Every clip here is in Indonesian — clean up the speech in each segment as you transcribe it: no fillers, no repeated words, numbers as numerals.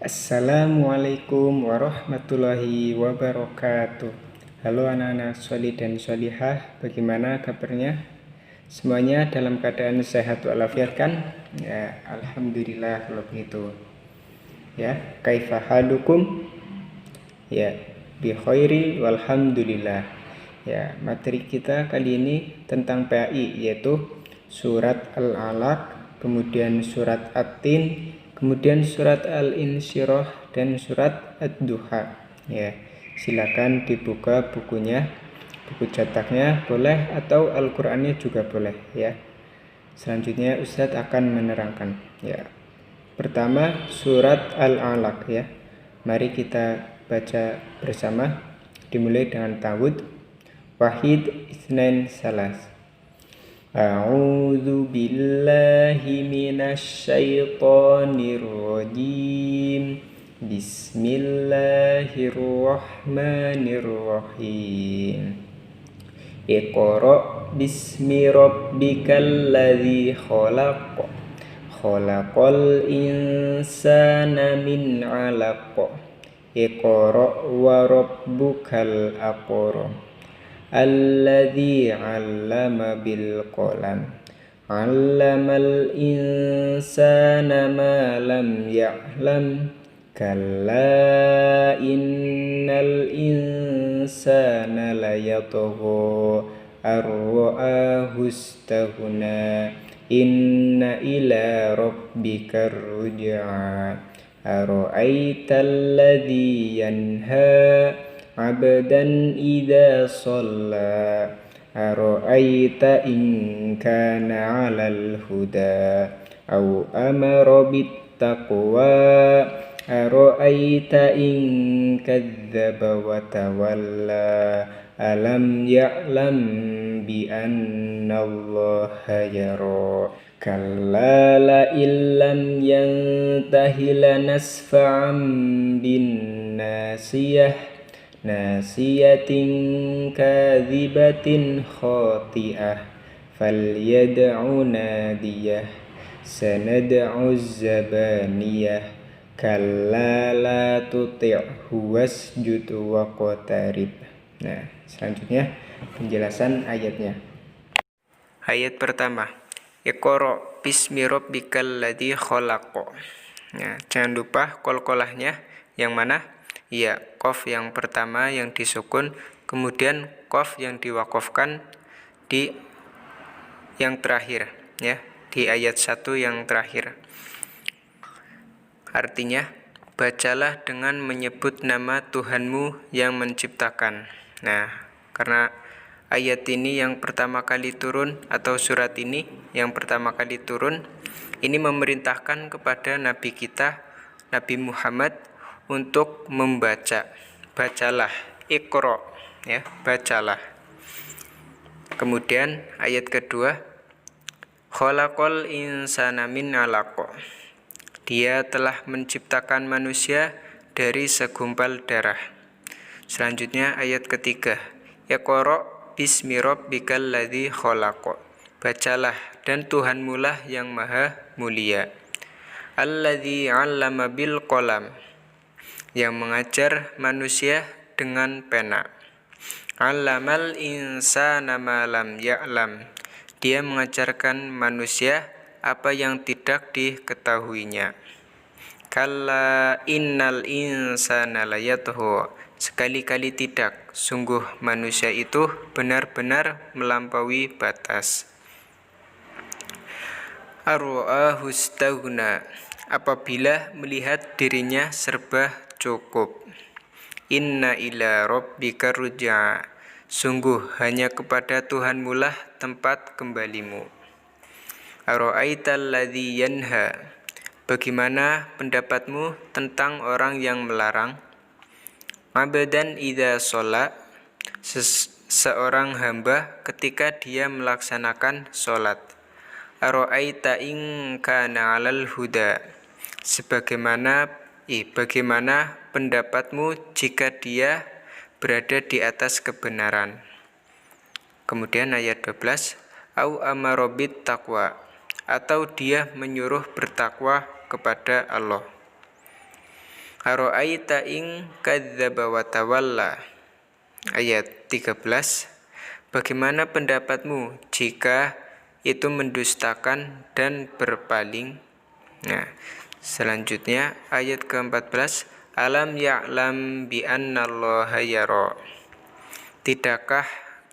Assalamualaikum warahmatullahi wabarakatuh. Halo anak-anak sholih dan sholihah, bagaimana kabarnya? Semuanya dalam keadaan sehat walafiat kan? Ya, alhamdulillah kalau begitu. Ya, kaifa halukum? Ya, bi khairi walhamdulillah. Ya, materi kita kali ini tentang PAI, yaitu surat Al-Alaq, kemudian surat At-Tin, kemudian surat Al-Insyirah dan surat Ad-Duha. Ya, silakan dibuka bukunya, buku cetaknya boleh atau Al-Qur'annya juga boleh ya. Selanjutnya Ustadz akan menerangkan ya. Pertama surat Al-Alaq ya. Mari kita baca bersama. Dimulai dengan ta'awudz. Wahid Itsnain Salas. A'udzu billahi minasy syaithanir rajim. Bismillahirrahmanirrahim. Iqra bismi rabbikal ladzi khalaq. Khalaqal insana min 'alaq. Iqra wa rabbukal akram. Alladzi 'allama bil qalam. 'Allamal insana ma lam ya'lam. Kalla innal insana layatgha ar-ra'ahu istaghna. Inna ila rabbika ruj'a. Ara'aital ladzi yanha 'abdan idza shalla. Ara'aita in kana 'alal huda aw amara bit taqwa. Ara'aita in kadzdzaba wa tawalla. Alam ya'lam bi anna Allaha yara. Kalla la illam yantahi lanasfa'an bin nasiyah. Nasiyatin kadzibatin khati'ah. Falyad'u nadiyah. Sanad'u zabaniyah. Kalla la tuti'hu wasjud waqtarib. Nah, selanjutnya penjelasan ayatnya. Ayat pertama. Iqra bismi rabbikal ladzi khalaq. Nah, jangan lupa qalqalahnya yang mana? Ya, qaf yang pertama yang disukun, kemudian qaf yang diwaqafkan di yang terakhir ya, di ayat 1 yang terakhir. Artinya, bacalah dengan menyebut nama Tuhanmu yang menciptakan. Nah, karena ayat ini yang pertama kali turun atau surat ini yang pertama kali turun, ini memerintahkan kepada Nabi kita, Nabi Muhammad untuk membaca. Bacalah, Iqra ya, bacalah. Kemudian ayat kedua, Khalaqal insana min 'alaq. Dia telah menciptakan manusia dari segumpal darah. Selanjutnya ayat ketiga, Iqra bismi rabbikal ladzi khalaq. Bacalah dan Tuhanmu lah yang maha mulia. Alladzi 'allama bil qalam. Yang mengajar manusia dengan pena. 'Allamal insana ma lam ya'lam. Dia mengajarkan manusia apa yang tidak diketahuinya. Kalla innal insana layatgha. Sekali-kali tidak, sungguh manusia itu benar-benar melampaui batas. Ar-ra'ahu istaghna. Apabila melihat dirinya serba cukup. Inna ila rabbika ruj'a. Sungguh hanya kepada Tuhanmu lah tempat kembalimu. Ara'aital ladzi yanha. Bagaimana pendapatmu tentang orang yang melarang? Abdan idza shalla. Seorang hamba ketika dia melaksanakan sholat. Ara'aita in kana 'alal huda. Bagaimana pendapatmu jika dia berada di atas kebenaran? Kemudian ayat 12, au amara bit taqwa, atau dia menyuruh bertakwa kepada Allah. Ara'aita in kadzdzaba wa tawalla. Ayat 13. Bagaimana pendapatmu jika itu mendustakan dan berpaling? Nah, selanjutnya ayat ke-14. Alam ya'lam bi annallaha yara. Tidakkah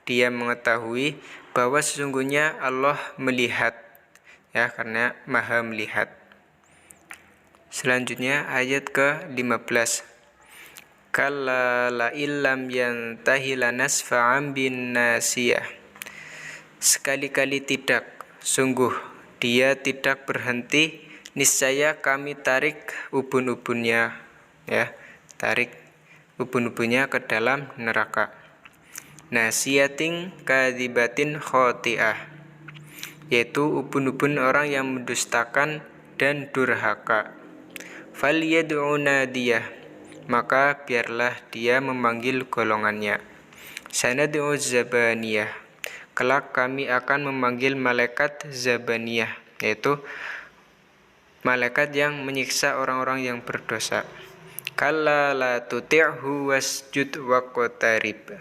dia mengetahui bahwa sesungguhnya Allah melihat, ya, karena Maha melihat. Selanjutnya ayat ke-15. Kalla la illam yantahi lanasfa'an bin nasiyah. Sekali-kali tidak, sungguh dia tidak berhenti, niscaya kami tarik ubun-ubunnya, ya, tarik ubun-ubunnya ke dalam neraka. Nasiyatin kadzibatin khoti'ah, yaitu ubun-ubun orang yang mendustakan dan durhaka. Falyad'u nadiyah, maka biarlah dia memanggil golongannya. Sanad'u zabaniyah, kelak kami akan memanggil malaikat zabaniyah, yaitu malaikat yang menyiksa orang-orang yang berdosa. Kalla la tuti'hu wasjud waqtarib.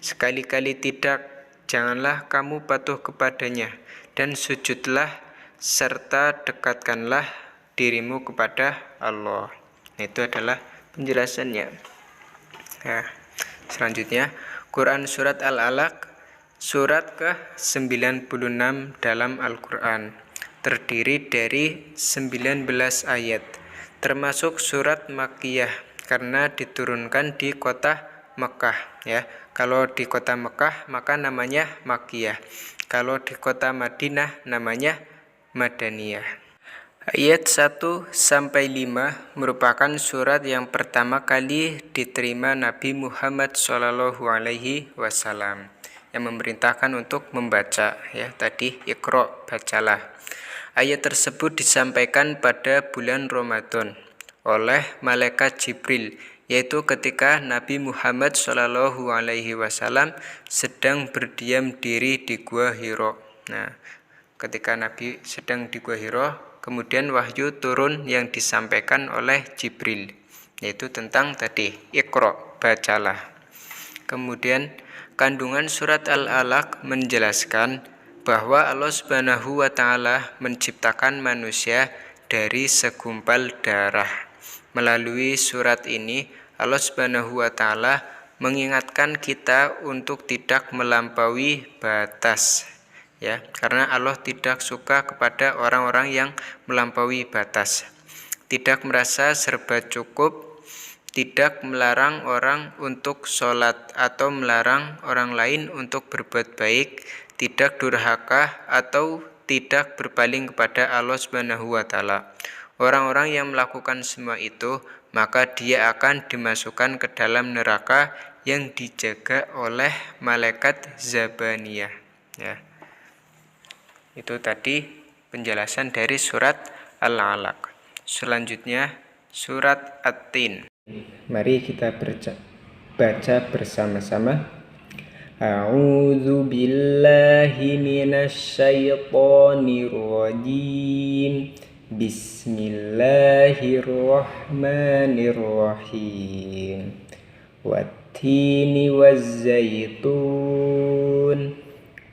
Sekali-kali tidak, janganlah kamu patuh kepadanya, dan sujudlah serta dekatkanlah dirimu kepada Allah. Itu adalah penjelasannya. Nah, selanjutnya Quran Surat Al-Alaq, surat ke-96 dalam Al-Quran, terdiri dari 19 ayat, termasuk surat Makkiyah karena diturunkan di kota Mekah, ya. Kalau di kota Mekah maka namanya Makkiyah. Kalau di kota Madinah namanya Madaniyah. Ayat 1 sampai 5 merupakan surat yang pertama kali diterima Nabi Muhammad SAW, yang memerintahkan untuk membaca, ya, tadi Iqra, bacalah. Ayat tersebut disampaikan pada bulan Ramadan oleh malaikat Jibril, yaitu ketika Nabi Muhammad SAW sedang berdiam diri di Gua Hira. Nah, ketika Nabi sedang di Gua Hira, kemudian wahyu turun yang disampaikan oleh Jibril, yaitu tentang tadi Iqra, bacalah. Kemudian kandungan surat Al-Alaq menjelaskan bahwa Allah Subhanahu wa taala menciptakan manusia dari segumpal darah. Melalui surat ini Allah Subhanahu wa taala mengingatkan kita untuk tidak melampaui batas, ya, karena Allah tidak suka kepada orang-orang yang melampaui batas. Tidak merasa serba cukup, tidak melarang orang untuk sholat atau melarang orang lain untuk berbuat baik, tidak durhaka atau tidak berpaling kepada Allah Subhanahu wa taala. Orang-orang yang melakukan semua itu, maka dia akan dimasukkan ke dalam neraka yang dijaga oleh malaikat Zabaniyah, ya. Itu tadi penjelasan dari surat Al-Alaq. Selanjutnya surat At-Tin. Mari kita baca bersama-sama. A'udzu billahi minasyaitonir rajim. Bismillahirrahmanirrahim. Wat-tini waz-zaitun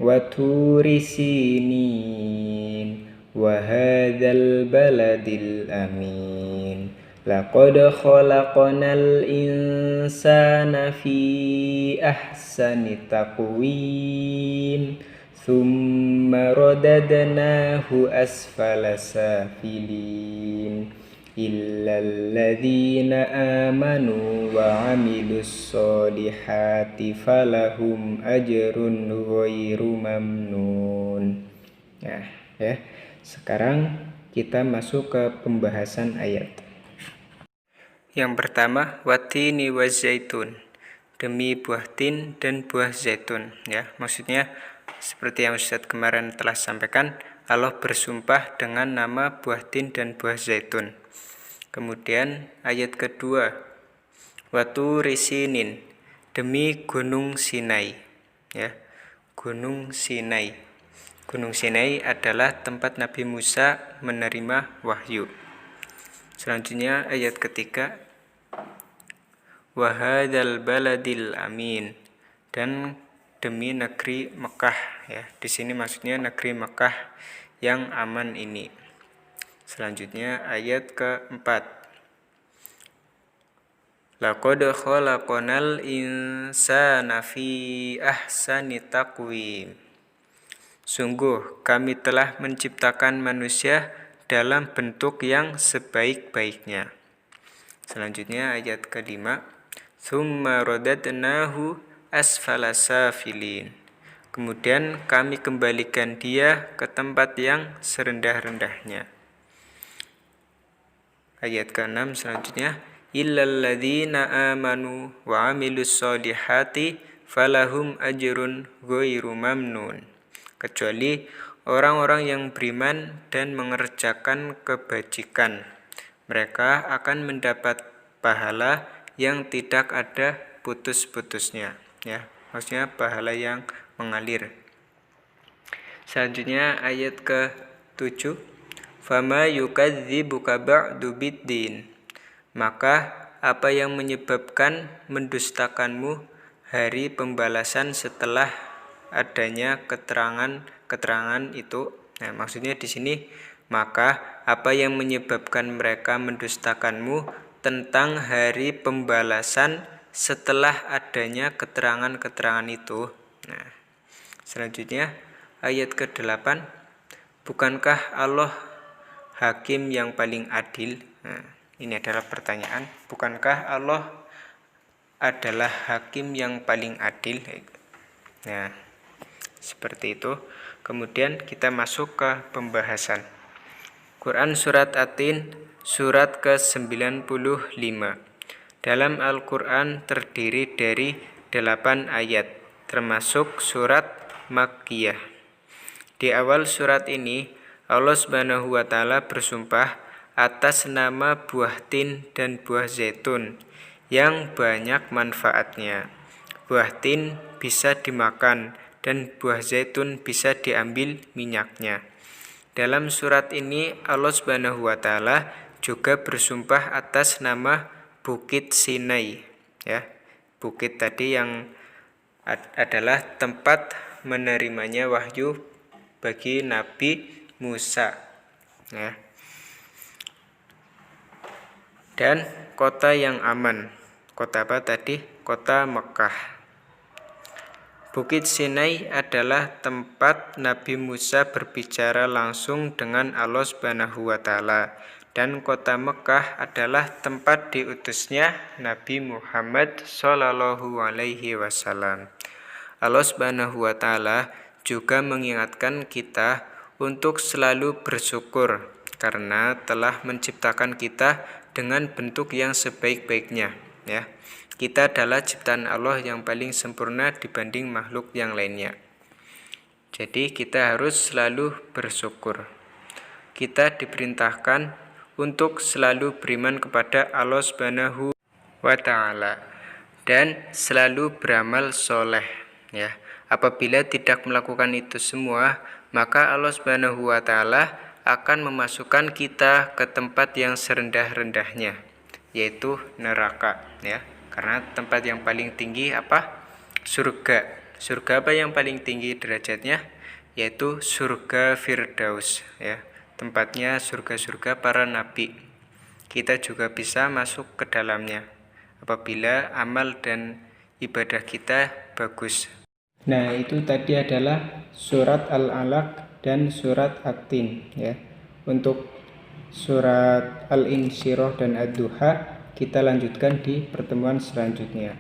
wa turi sinin wa hadzal baladil amin. Laqad khalaqnal insana fi ahsani taqwim. Thumma radadnahu asfala safilin. Illal ladzina amanu wa 'amilus solihati falahum ajrun ghairu mamnun. Nah, ya. Sekarang kita masuk ke pembahasan ayat. Yang pertama, watini wa zaitun, demi buah tin dan buah zaitun, ya. Maksudnya seperti yang Ustadz kemarin telah sampaikan, Allah bersumpah dengan nama buah tin dan buah zaitun. Kemudian ayat kedua, waturi sinin, demi gunung Sinai, ya. Gunung Sinai. Gunung Sinai adalah tempat Nabi Musa menerima wahyu. Selanjutnya ayat ketiga, wa hadzal baladil amin, dan demi negeri Mekah ya. Di sini maksudnya negeri Mekah yang aman ini. Selanjutnya ayat keempat. Laqad khalaqnal insana fi ahsani taqwim. Sungguh kami telah menciptakan manusia dalam bentuk yang sebaik-baiknya. Selanjutnya ayat kelima. Tsumma radadnahu asfala safilin. Kemudian kami kembalikan dia ke tempat yang serendah-rendahnya. Ayat ke-6 selanjutnya. Illal ladzina amanu wa amilus solihati falahum ajrun ghairu mamnun. Kecuali orang-orang yang beriman dan mengerjakan kebajikan, mereka akan mendapat pahala yang tidak ada putus-putusnya ya. Maksudnya pahala yang mengalir. Selanjutnya ayat ke-7. Fama yukadzibuka ba'du biddin. Maka apa yang menyebabkan mendustakanmu hari pembalasan setelah adanya keterangan itu. Nah, maksudnya di sini maka apa yang menyebabkan mereka mendustakanmu tentang hari pembalasan setelah adanya keterangan-keterangan itu. Nah, selanjutnya ayat ke-8. Bukankah Allah hakim yang paling adil? Nah, ini adalah pertanyaan. Bukankah Allah adalah hakim yang paling adil? Nah, seperti itu. Kemudian kita masuk ke pembahasan. Quran Surat At-Tin, surat ke-95. Dalam Al-Quran terdiri dari 8 ayat, termasuk surat Makkiyah. Di awal surat ini, Allah Subhanahu wa Ta'ala bersumpah atas nama buah tin dan buah zaitun yang banyak manfaatnya. Buah tin bisa dimakan dan buah zaitun bisa diambil minyaknya. Dalam surat ini Allah Subhanahu wa Ta'ala juga bersumpah atas nama Bukit Sinai ya. Bukit tadi yang adalah tempat menerimanya wahyu bagi Nabi Musa ya. Dan kota yang aman. Kota apa tadi? Kota Mekah. Bukit Sinai adalah tempat Nabi Musa berbicara langsung dengan Allah Subhanahu wa Ta'ala, dan kota Mekah adalah tempat diutusnya Nabi Muhammad Shallallahu alaihi wasallam. Allah Subhanahu wa Ta'ala juga mengingatkan kita untuk selalu bersyukur karena telah menciptakan kita dengan bentuk yang sebaik-baiknya ya. Kita adalah ciptaan Allah yang paling sempurna dibanding makhluk yang lainnya. Jadi kita harus selalu bersyukur. Kita diperintahkan untuk selalu beriman kepada Allah Subhanahu wa Ta'ala dan selalu beramal soleh ya. Apabila tidak melakukan itu semua, maka Allah Subhanahu wa Ta'ala akan memasukkan kita ke tempat yang serendah-rendahnya, yaitu neraka ya. Karena tempat yang paling tinggi apa? Surga. Surga apa yang paling tinggi derajatnya? Yaitu surga Firdaus ya. Tempatnya surga-surga para nabi. Kita juga bisa masuk ke dalamnya apabila amal dan ibadah kita bagus. Nah, itu tadi adalah surat Al-Alaq dan surat At-Tin ya. Untuk surat Al-Insyirah dan Ad-Duha kita lanjutkan di pertemuan selanjutnya.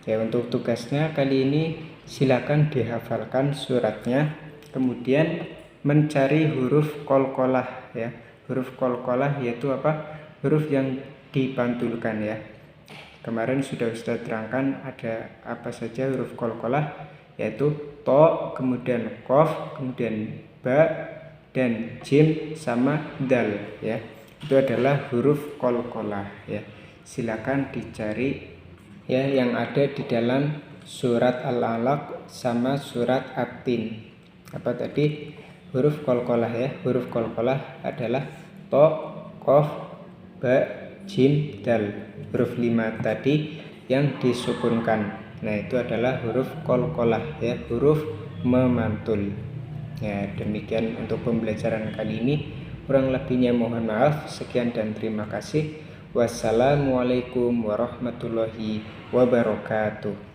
Ya, untuk tugasnya kali ini silakan dihafalkan suratnya, kemudian mencari huruf qalqalah ya. Huruf qalqalah yaitu apa? Huruf yang dipantulkan ya. Kemarin sudah Ustaz terangkan ada apa saja huruf qalqalah, yaitu to, kemudian qaf, kemudian ba dan jim sama dal ya. Itu adalah huruf qalqalah ya. Silakan dicari ya yang ada di dalam surat Al-Alaq sama surat At-Tin. Apa tadi? Huruf qalqalah ya. Huruf qalqalah adalah to, qaf, ba, jim, dal. Huruf 5 tadi yang disukunkan. Nah, itu adalah huruf qalqalah ya, huruf memantul. Ya, demikian untuk pembelajaran kali ini. Kurang lebihnya mohon maaf. Sekian dan terima kasih. Wassalamualaikum warahmatullahi wabarakatuh.